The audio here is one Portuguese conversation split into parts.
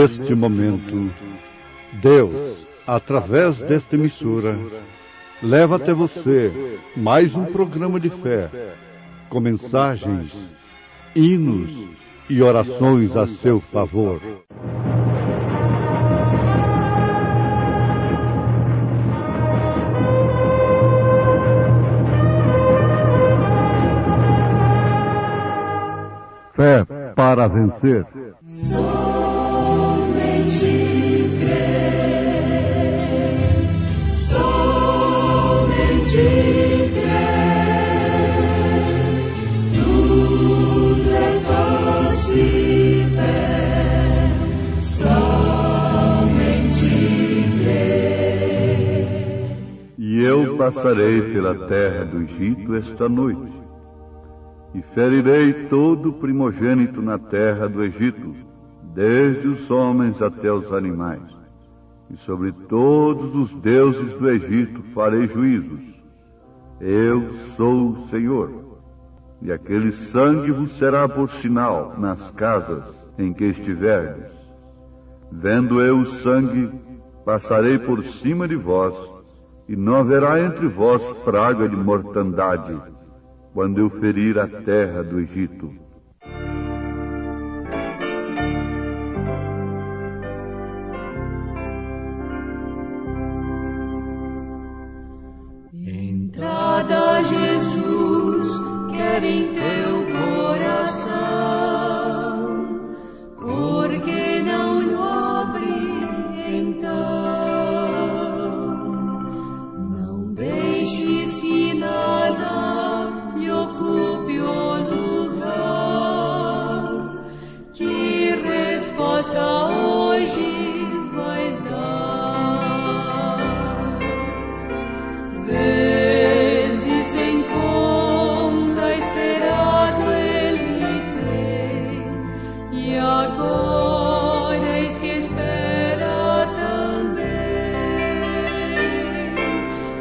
neste momento, Deus, através desta emissora, leva até você mais um programa de fé, com mensagens, hinos e orações a seu favor. Fé para vencer. Somente crer, somente crer, tudo é fácil e fé, somente crer. E eu passarei pela terra do Egito esta noite, e ferirei todo primogênito na terra do Egito, desde os homens até os animais. E sobre todos os deuses do Egito farei juízos. Eu sou o Senhor. E aquele sangue vos será por sinal nas casas em que estiverdes. Vendo eu o sangue, passarei por cima de vós, e não haverá entre vós praga de mortandade, quando eu ferir a terra do Egito. Entrada, Jesus, quer em teu coração, porque não abre então. Não deixes que nada lhe ocupe o lugar. Que resposta hoje vais dar? Vezes sem conta esperado ele tem, e agora eis que espera também.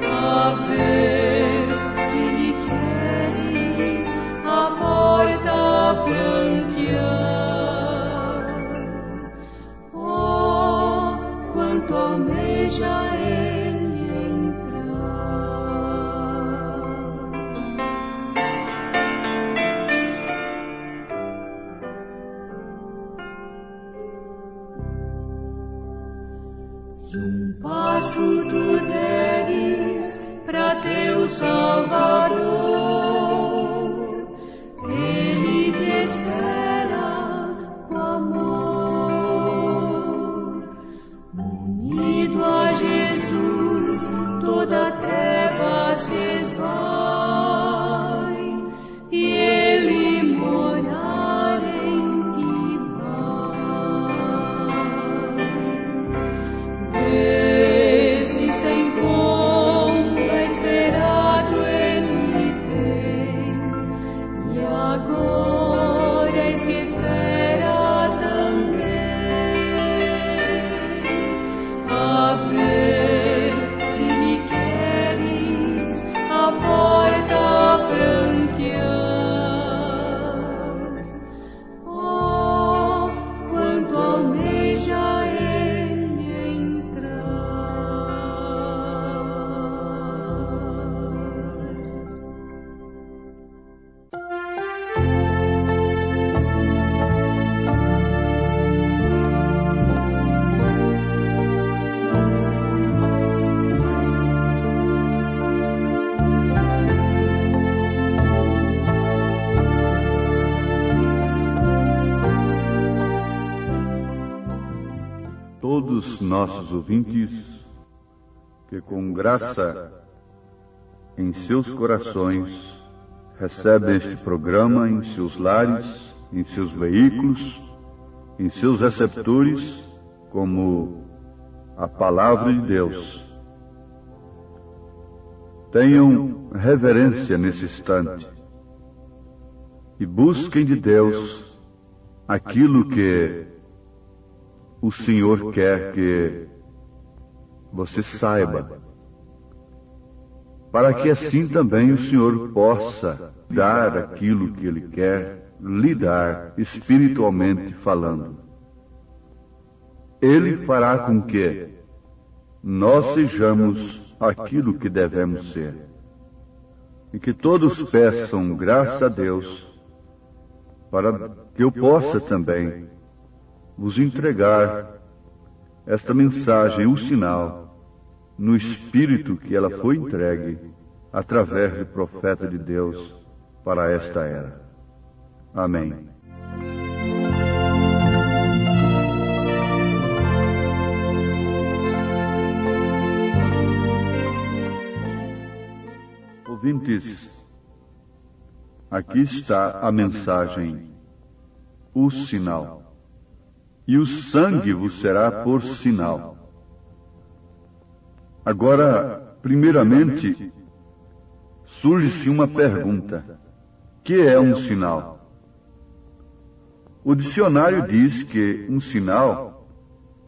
A ver se lhe queres a porta franquear. Oh, quanto almeja ele entrar. Se um passo tu deres pra teu Salvador, ele te espera com amor. Unido a Jesus, toda treva se esvai, e ele morar em ti vai. Vezes sem conta esperado ele tem, e agora eis que espera também. A ver se lhe queres a porta franquear. Oh, quanto almeja ele entrar. Todos nossos ouvintes, que com graça em seus corações recebem este programa em seus lares, em seus veículos, em seus receptores, como a palavra de Deus. Tenham reverência nesse instante e busquem de Deus aquilo que o Senhor quer que você saiba, para que assim também o Senhor possa dar aquilo que Ele quer lhe dar, espiritualmente falando. Ele fará com que nós sejamos aquilo que devemos ser. E que todos peçam graça a Deus, para que eu possa também vos entregar esta mensagem, o sinal, no espírito que ela foi entregue através do profeta de Deus para esta era. Amém. Ouvintes, aqui está a mensagem, o sinal. E o sangue vos será por sinal. Agora, primeiramente, surge-se uma pergunta: que é um sinal? O dicionário diz que um sinal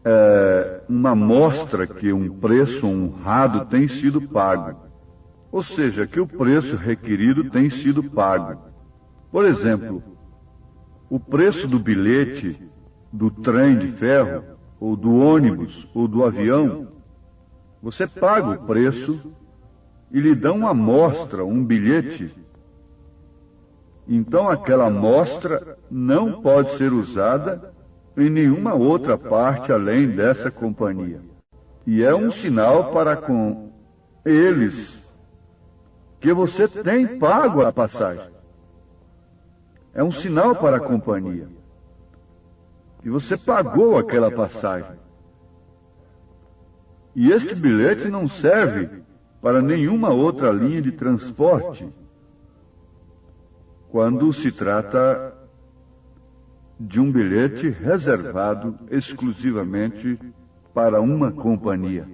é uma mostra que um preço honrado tem sido pago. Ou seja, que o preço requerido tem sido pago. Por exemplo, o preço do bilhete do trem de ferro, ou do ônibus, ou do avião, você paga o preço e lhe dão uma amostra, um bilhete. Então aquela amostra não pode ser usada em nenhuma outra parte além dessa companhia. E é um sinal para com eles que você tem pago a passagem. É um sinal para a companhia que você pagou aquela passagem. E este bilhete não serve para nenhuma outra linha de transporte quando se trata de um bilhete reservado exclusivamente para uma companhia.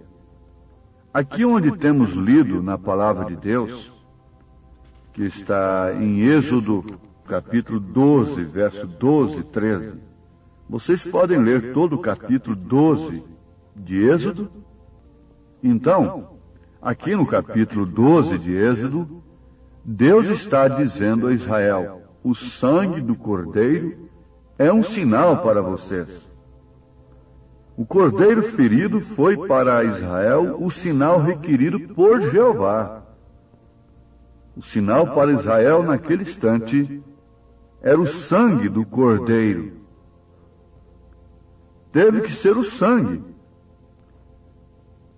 Aqui onde temos lido na Palavra de Deus, que está em Êxodo, capítulo 12, verso 12 e 13. Vocês podem ler todo o capítulo 12 de Êxodo? Então, aqui no capítulo 12 de Êxodo, Deus está dizendo a Israel: o sangue do cordeiro é um sinal para vocês. O cordeiro ferido foi para Israel o sinal requerido por Jeová. O sinal para Israel naquele instante era o sangue do cordeiro. Teve que ser o sangue.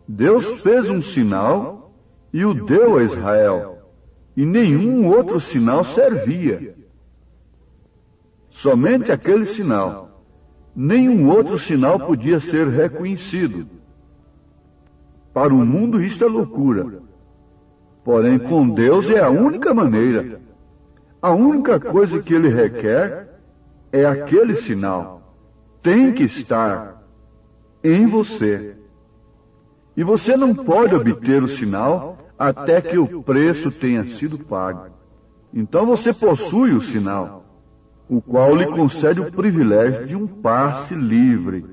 Deus fez um sinal e o deu a Israel, e nenhum outro sinal servia. Somente aquele sinal. Nenhum outro sinal podia ser reconhecido. Para o mundo isto é loucura. Porém, com Deus é a única maneira. A única coisa que Ele requer é aquele sinal. Tem que estar em você. E você não pode obter o sinal até que o preço tenha sido pago. Então você possui o sinal, o qual lhe concede o privilégio de um passe livre.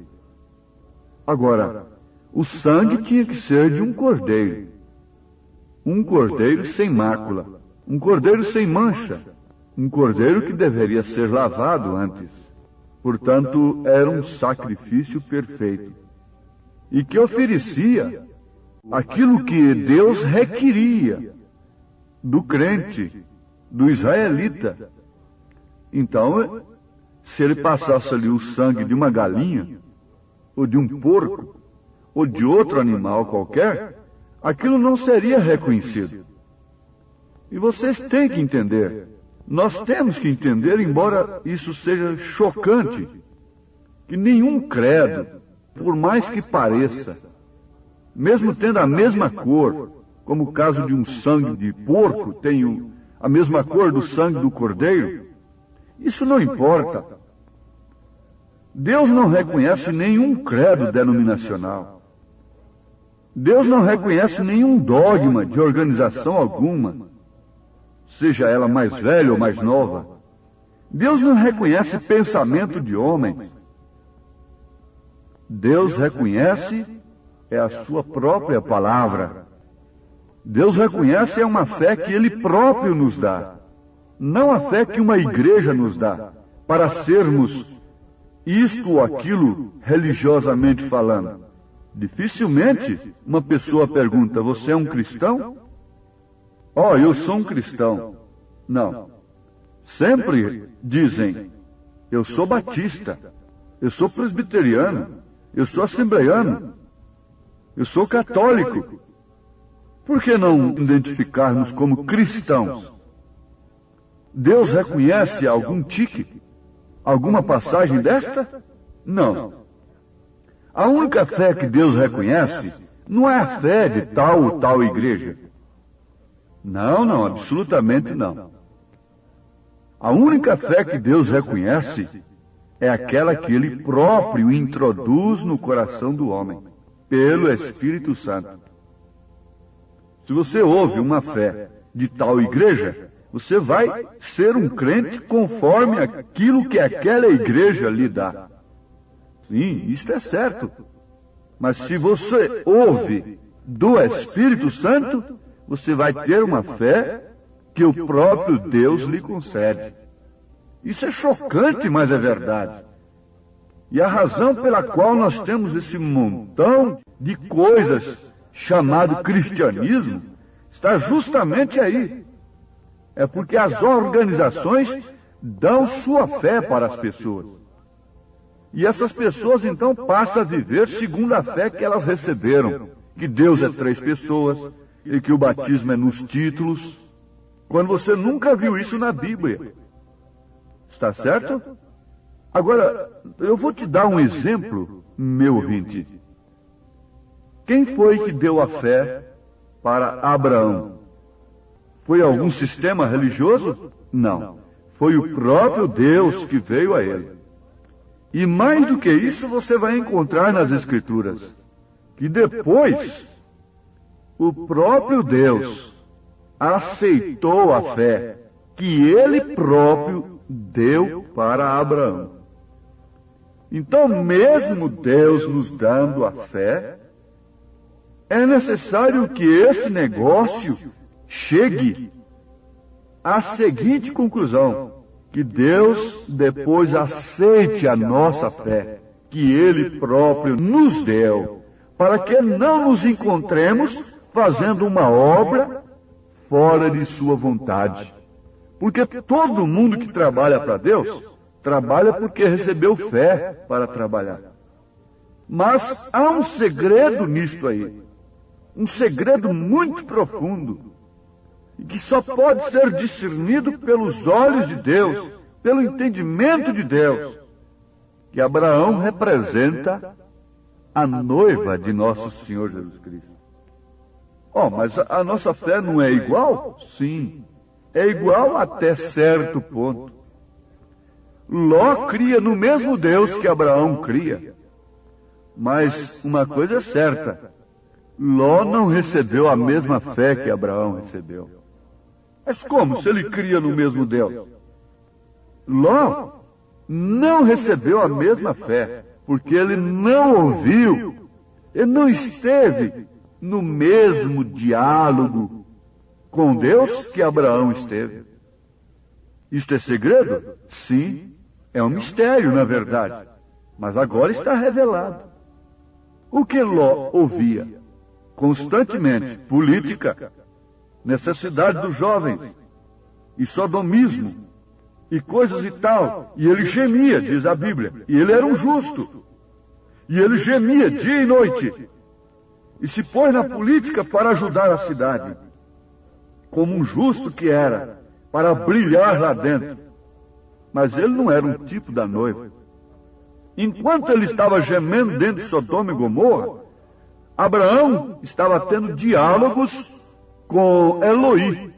Agora, o sangue tinha que ser de um cordeiro. Um cordeiro sem mácula, um cordeiro sem mancha, um cordeiro que deveria ser lavado antes. Portanto, era um sacrifício perfeito e que oferecia aquilo que Deus requeria do crente, do israelita. Então, se ele passasse ali o sangue de uma galinha, ou de um porco, ou de outro animal qualquer, aquilo não seria reconhecido. E vocês têm que entender, nós temos que entender, embora isso seja chocante, que nenhum credo, por mais que pareça, mesmo tendo a mesma cor, como o caso de um sangue de porco tem a mesma cor do sangue do cordeiro, isso não importa. Deus não reconhece nenhum credo denominacional. Deus não reconhece nenhum dogma de organização alguma, seja ela mais velha ou mais nova. Deus não reconhece pensamento de homens. Deus reconhece a sua própria palavra. Deus reconhece uma fé que Ele próprio nos dá, não a fé que uma igreja nos dá, para sermos isto ou aquilo religiosamente falando. Dificilmente uma pessoa pergunta: você é um cristão? Oh, eu sou um cristão. Não. Sempre dizem: eu sou batista, eu sou presbiteriano, eu sou assembleiano, eu sou católico. Por que não identificar-nos como cristãos? Deus reconhece algum tique? Alguma passagem desta? Não. A única fé que Deus reconhece não é a fé de tal ou tal igreja. Não, absolutamente não. A única fé que Deus reconhece é aquela que Ele próprio introduz no coração do homem, pelo Espírito Santo. Se você ouve uma fé de tal igreja, você vai ser um crente conforme aquilo que aquela igreja lhe dá. Sim, isto é certo. Mas se você ouve do Espírito Santo, você vai ter uma fé que o próprio Deus lhe concede. Isso é chocante, mas é verdade. E a razão pela qual nós temos esse montão de coisas chamado cristianismo está justamente aí. É porque as organizações dão sua fé para as pessoas. E essas pessoas então passam a viver segundo a fé que elas receberam. Que Deus é 3 pessoas e que o batismo é nos títulos. Quando você nunca viu isso na Bíblia. Está certo? Agora, eu vou te dar um exemplo, meu ouvinte. Quem foi que deu a fé para Abraão? Foi algum sistema religioso? Não. Foi o próprio Deus que veio a ele. E mais do que isso, você vai encontrar nas Escrituras que depois o próprio Deus aceitou a fé que ele próprio deu para Abraão. Então, mesmo Deus nos dando a fé, é necessário que este negócio chegue à seguinte conclusão: que Deus depois aceite a nossa fé, que Ele próprio nos deu, para que não nos encontremos fazendo uma obra fora de sua vontade. Porque todo mundo que trabalha para Deus, trabalha porque recebeu fé para trabalhar. Mas há um segredo nisto aí, um segredo muito profundo, que só pode ser discernido pelos olhos de Deus, pelo entendimento de Deus, que Abraão representa a noiva de nosso Senhor Jesus Cristo. Oh, mas a nossa fé não é igual? Sim, é igual até certo ponto. Ló cria no mesmo Deus que Abraão cria. Mas uma coisa é certa, Ló não recebeu a mesma fé que Abraão recebeu. Mas como se ele cria no mesmo Deus? Ló não recebeu a mesma fé, porque ele não ouviu, ele não esteve no mesmo diálogo com Deus que Abraão esteve. Isto é segredo? Sim, é um mistério, na verdade, mas agora está revelado. O que Ló ouvia constantemente? Política, necessidade dos jovens, e sodomismo, e coisas e tal. E ele gemia, diz a Bíblia. E ele era um justo. E ele gemia dia e noite. E se pôs na política para ajudar a cidade, como um justo que era, para brilhar lá dentro. Mas ele não era um tipo da noiva. Enquanto ele estava gemendo dentro de Sodoma e Gomorra, Abraão estava tendo diálogos com Eloí,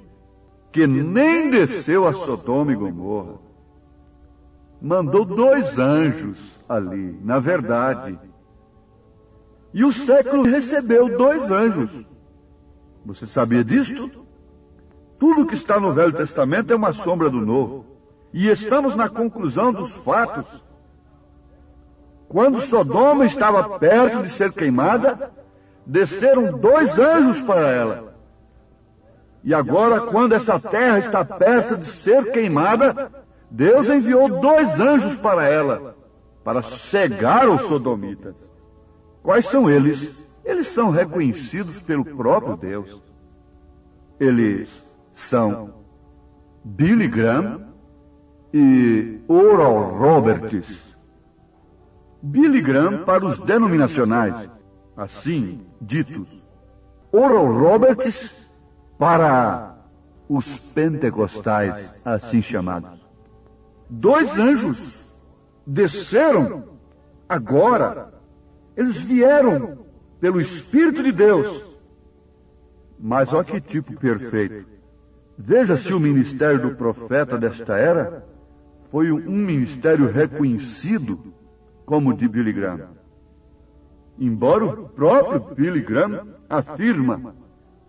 que nem desceu a Sodoma e Gomorra. Mandou 2 anjos ali, na verdade. E o século recebeu 2 anjos. Você sabia disto? Tudo que está no Velho Testamento é uma sombra do Novo. E estamos na conclusão dos fatos. Quando Sodoma estava perto de ser queimada, desceram 2 anjos para ela. E agora, quando essa terra está perto de ser queimada, Deus enviou 2 anjos para ela. para cegar os sodomitas. Quais são eles? Eles são reconhecidos pelo próprio Deus. Eles são Billy Graham e Oral Roberts. Billy Graham para os denominacionais, assim ditos. Oral Roberts para os pentecostais, assim chamados. 2 anjos desceram agora. Eles vieram pelo Espírito de Deus. Mas olha que tipo perfeito. Veja se o ministério do profeta desta era foi um ministério reconhecido como o de Billy Graham. Embora o próprio Billy Graham afirma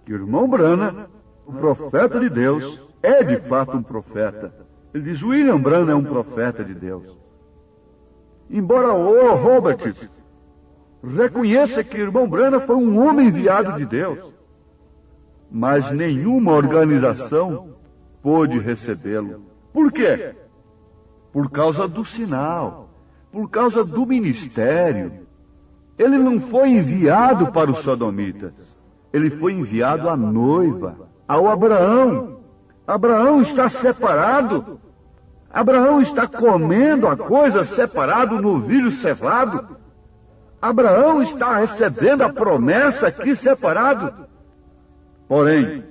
que o irmão Branham, o profeta de Deus, é de fato um profeta. Ele diz: William Branham é um profeta de Deus. Embora Oral Roberts reconheça que o irmão Branham foi um homem enviado de Deus, mas nenhuma organização pôde recebê-lo. Por quê? Por causa do sinal, por causa do ministério. Ele não foi enviado para os sodomitas, ele foi enviado à noiva, ao Abraão. Abraão está separado. Abraão está comendo a coisa separado, no novilho cevado. Abraão está recebendo a promessa aqui separado. Porém,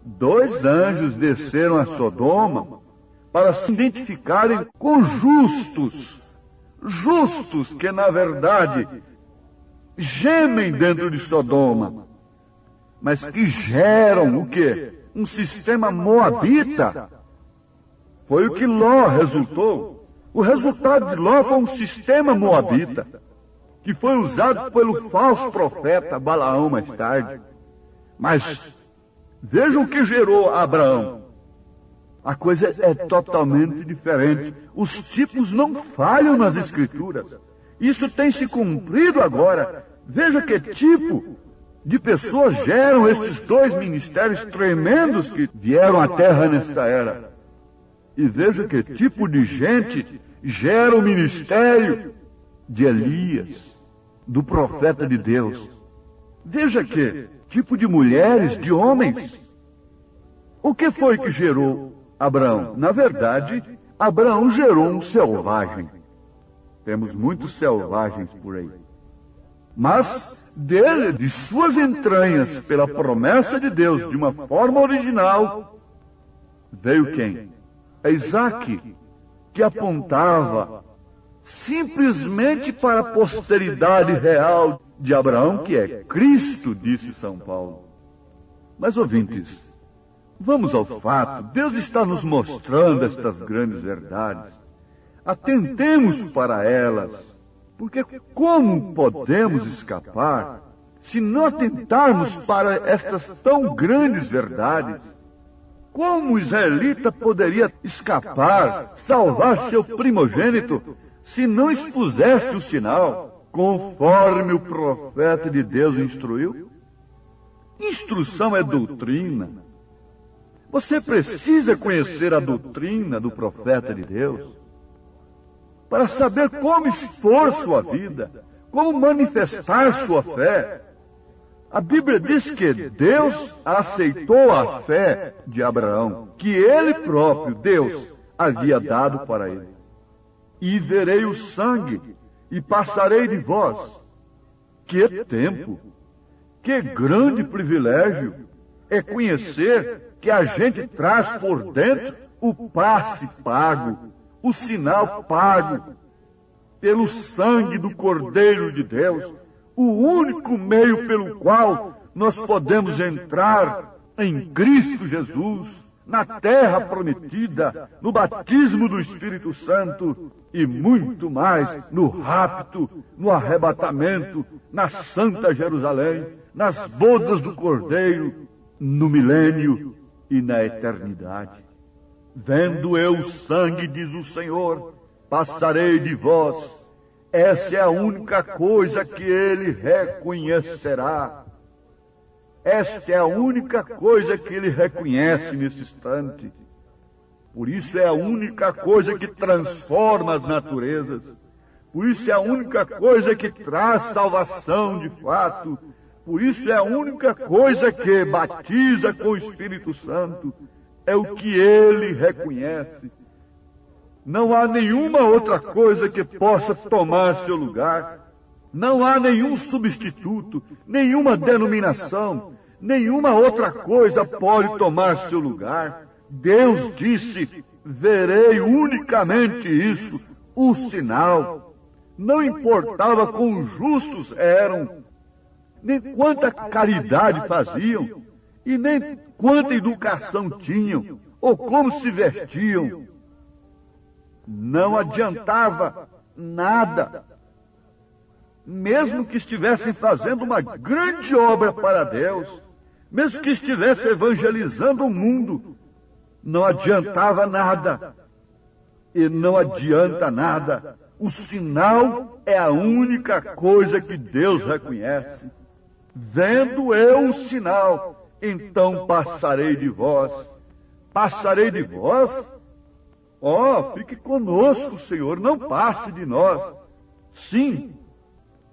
2 anjos desceram a Sodoma para se identificarem com justos. Justos que, na verdade, gemem dentro de Sodoma, mas que geram o quê? Um sistema moabita. Foi o que Ló resultou. O resultado de Ló foi um sistema moabita, que foi usado pelo falso profeta Balaão mais tarde. Mas vejam o que gerou Abraão. A coisa é totalmente diferente. Os tipos não falham nas Escrituras. Isso tem se cumprido agora. Veja que tipo de pessoas geram estes 2 ministérios tremendos que vieram à Terra nesta era. E veja que tipo de gente gera o ministério de Elias, do profeta de Deus. Veja que tipo de mulheres, de homens. O que foi que gerou Abraão? Na verdade, Abraão gerou um selvagem. Temos muitos selvagens por aí. Mas dele, de suas entranhas, pela promessa de Deus, de uma forma original, veio quem? É Isaac, que apontava simplesmente para a posteridade real de Abraão, que é Cristo, disse São Paulo. Mas, ouvintes, vamos ao fato. Deus está nos mostrando estas grandes verdades. Atentemos para elas, porque como podemos escapar se não atentarmos para estas tão grandes verdades? Como o israelita poderia escapar, salvar seu primogênito, se não expusesse o sinal, conforme o profeta de Deus instruiu? Instrução é doutrina. Você precisa conhecer a doutrina do profeta de Deus para saber como expor sua vida, como manifestar sua fé. A Bíblia diz que Deus aceitou a fé de Abraão, que ele próprio, Deus, havia dado para ele. E verei o sangue, e passarei de vós. Que tempo! Que grande privilégio é conhecer que a gente traz por dentro o passe pago, o sinal pago, pelo sangue do Cordeiro de Deus, o único meio pelo qual nós podemos entrar em Cristo Jesus, na terra prometida, no batismo do Espírito Santo e muito mais no rapto, no arrebatamento, na Santa Jerusalém, nas bodas do Cordeiro, no milênio e na eternidade. Vendo eu o sangue, diz o Senhor, passarei de vós. Essa é a única coisa que ele reconhecerá. Esta é a única coisa que ele reconhece nesse instante. Por isso é a única coisa que transforma as naturezas. Por isso é a única coisa que traz salvação de fato. Por isso é a única coisa que batiza com o Espírito Santo. É o que ele reconhece. Não há nenhuma outra coisa que possa tomar seu lugar. Não há nenhum substituto, nenhuma denominação, nenhuma outra coisa pode tomar seu lugar. Deus disse: verei unicamente isso, o sinal. Não importava quão justos eram, nem quanta caridade faziam, e nem quanta educação tinham, ou como se vestiam. Não adiantava nada. Mesmo que estivessem fazendo uma grande obra para Deus, mesmo que estivessem evangelizando o mundo, não adiantava nada. E não adianta nada. O sinal é a única coisa que Deus reconhece. Vendo eu o sinal, então passarei de vós. Passarei de vós? Fique conosco, Senhor, não passe de nós. Sim,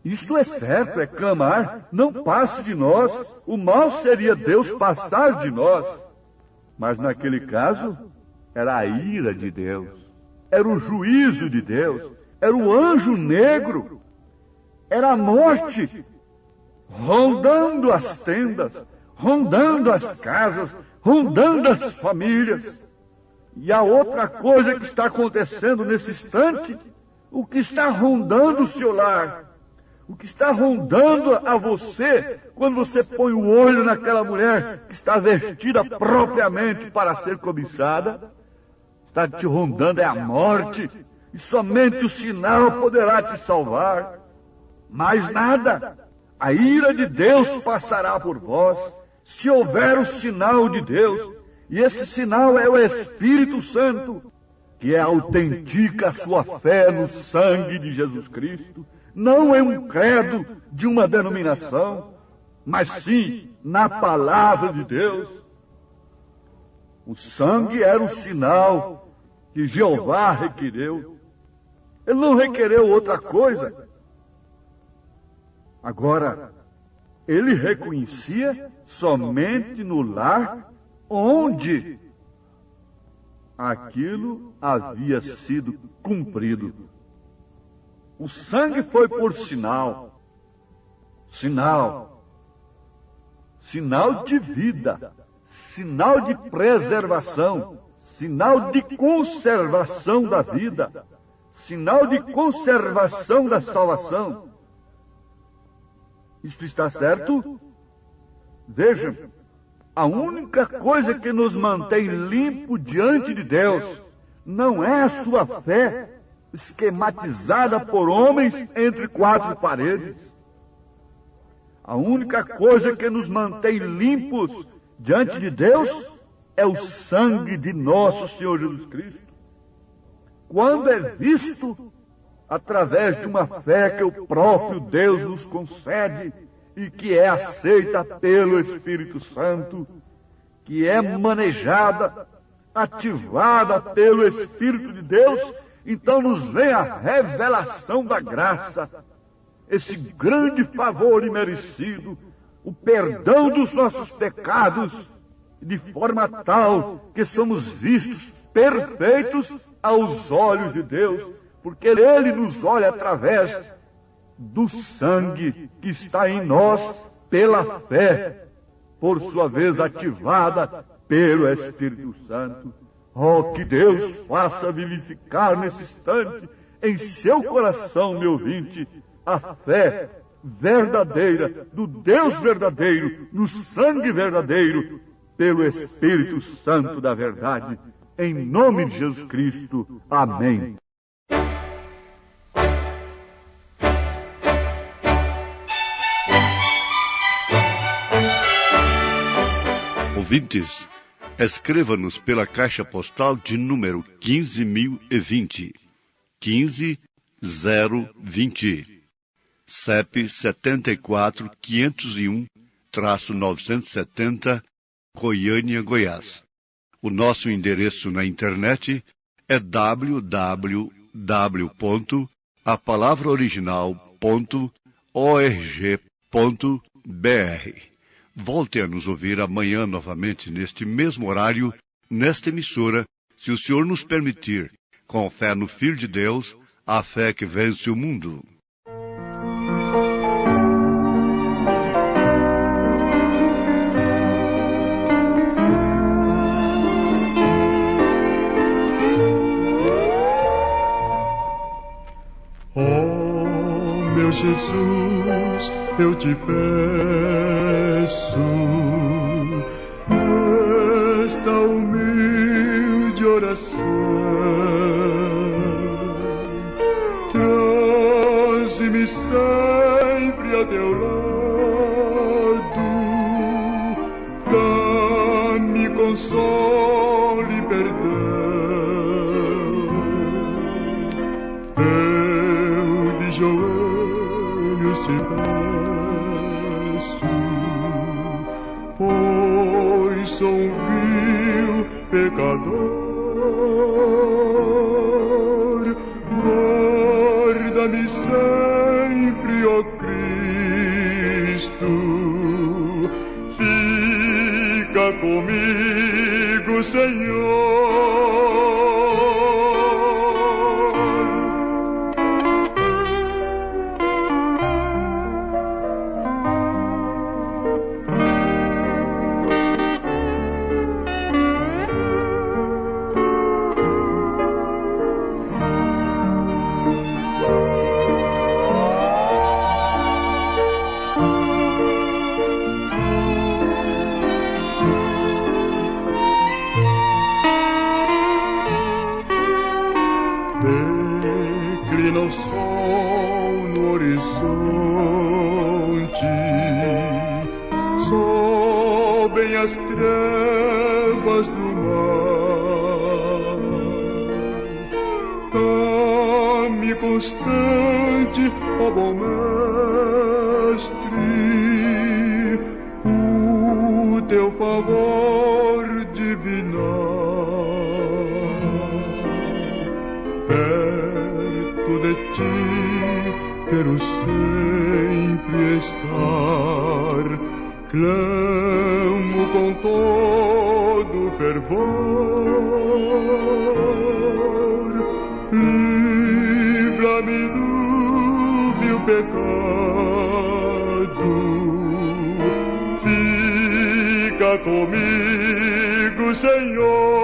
isto é certo, é clamar, não passe de nós. O mal seria Deus passar de nós. Mas naquele caso, era a ira de Deus, era o juízo de Deus, era o anjo negro, era a morte, rondando as tendas, rondando as casas, rondando as famílias. E a outra coisa que está acontecendo nesse instante, o que está rondando o seu lar, o que está rondando a você, quando você põe o olho naquela mulher que está vestida propriamente para ser cobiçada, está te rondando é a morte, e somente o sinal poderá te salvar. Mais nada. A ira de Deus passará por vós, se houver o sinal de Deus, e este sinal é o Espírito Santo, que autentica a sua fé no sangue de Jesus Cristo. Não é um credo de uma denominação, mas sim na palavra de Deus. O sangue era o sinal que Jeová requereu. Ele não requereu outra coisa. Agora, ele reconhecia somente no lar onde aquilo havia sido cumprido. O sangue foi por sinal, sinal de vida, sinal de preservação, sinal de conservação da vida, sinal de conservação da salvação. Isto está certo? Vejam, a única coisa que nos mantém limpo diante de Deus não é a sua fé esquematizada por homens entre quatro paredes. A única coisa que nos mantém limpos diante de Deus é o sangue de nosso Senhor Jesus Cristo. Quando é visto através de uma fé que o próprio Deus nos concede e que é aceita pelo Espírito Santo, que é manejada, ativada pelo Espírito de Deus, então nos vem a revelação da graça, esse grande favor imerecido, o perdão dos nossos pecados, de forma tal que somos vistos perfeitos aos olhos de Deus, porque Ele nos olha através do sangue que está em nós pela fé, por sua vez ativada pelo Espírito Santo. Que Deus faça vivificar nesse instante em seu coração, meu ouvinte, a fé verdadeira do Deus verdadeiro, no sangue verdadeiro, pelo Espírito Santo da verdade, em nome de Jesus Cristo. Amém. Ouvintes, escreva-nos pela caixa postal de número 15.020, 15020, CEP 74.501-970, Goiânia, Goiás. O nosso endereço na internet é www.radiocultura.com.br. a palavra original.org.br. Volte a nos ouvir amanhã novamente neste mesmo horário, nesta emissora, se o Senhor nos permitir, com fé no Filho de Deus, a fé que vence o mundo. Meu Jesus, eu te peço, nesta humilde oração, traze-me sempre a teu lado, dá-me consolo e perdão. Eu de joelhos te peço, pois sou um vil pecador. Guarda-me sempre, ó Cristo, fica comigo, Senhor. Declina o sol no horizonte, sobem as trevas do mar. Dá-me constante, ó bom mestre, o teu favor divinar. Perto de ti quero sempre estar, clamo com todo fervor. Livra-me do vil pecado, fica comigo, Senhor.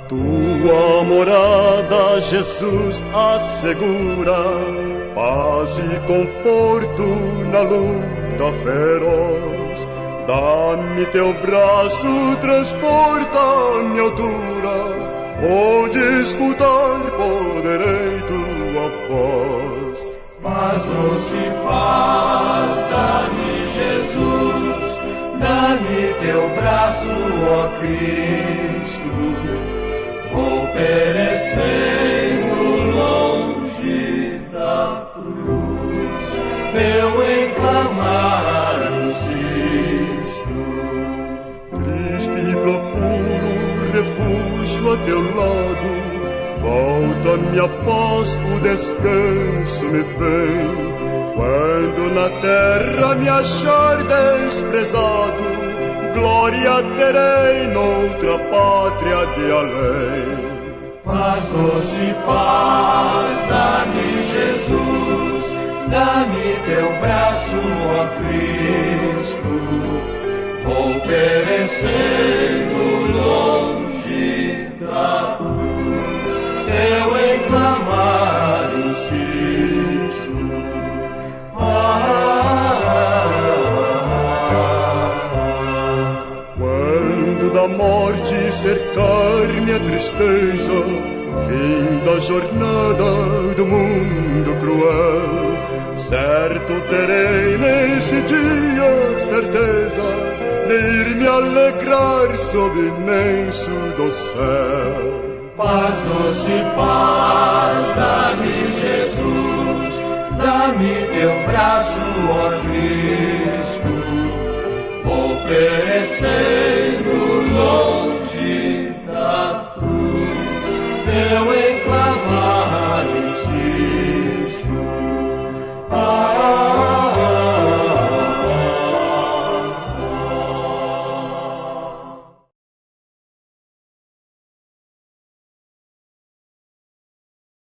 Tua morada, Jesus, assegura paz e conforto na luta feroz. Dá-me teu braço, transporta-me à altura, onde escutar poderei tua voz. Paz, doce paz, dá-me Jesus, dá-me teu braço, ó Cristo. Vou perecendo longe da cruz, meu em clamar insisto. Triste procuro refúgio a teu lado, volta-me a paz, o descanso me vem. Quando na terra me achar desprezado, glória terei noutra pátria de além. Paz, doce paz, dá-me Jesus, dá-me teu braço, ó Cristo. Vou perecendo longe da cruz, eu em clamar insisto. Quando da morte cercar-me a tristeza, fim da jornada do mundo cruel, Certo terei nesse dia certeza de ir me alegrar sob o imenso do céu. Paz, doce paz, dá-me Jesus, dá-me teu braço, ó Cristo. Vou perecendo longe da cruz, teu